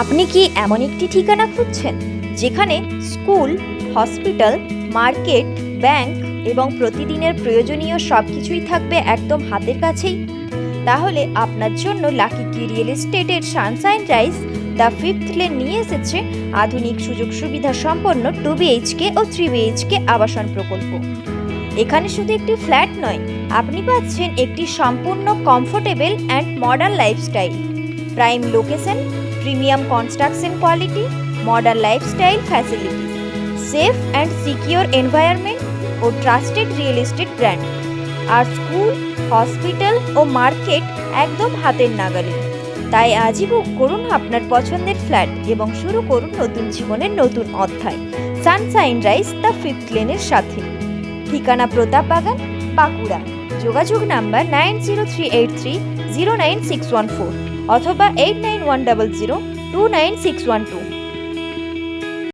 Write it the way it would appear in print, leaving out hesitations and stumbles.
আপনি কি এমন একটি ঠিকানা খুঁজছেন যেখানে স্কুল, হসপিটাল, মার্কেট, ব্যাংক এবং প্রতিদিনের প্রয়োজনীয় সবকিছুই থাকবে একদম হাতের কাছেই? তাহলে আপনার জন্য লাকি কি রিয়েল এস্টেটের Sunshine Rise the fifth lane নিয়ে এসেছে আধুনিক সুযোগ সুবিধা সম্পন্ন 2 BHK ও 3 BHK আবাসন প্রকল্প। এখানে শুধু একটি ফ্ল্যাট নয়, আপনি পাচ্ছেন একটি সম্পূর্ণ comfortable and modern lifestyle. Prime location, premium construction quality, modern lifestyle facilities, safe and secure environment ও ট্রাস্টেড রিয়েল এস্টেট ব্র্যান্ড। আর স্কুল, হসপিটাল ও মার্কেট একদম হাতের নাগালে। তাই আজই বুক করুন আপনার পছন্দের ফ্ল্যাট এবং শুরু করুন নতুন জীবনের নতুন অধ্যায় সানশাইন রাইজ দ্য ফিফথ লেনের সাথে। ঠিকানা প্রতাপ বাগান, বাঁকুড়া। যোগাযোগ নাম্বার 9038309614 অথবা 8910029612।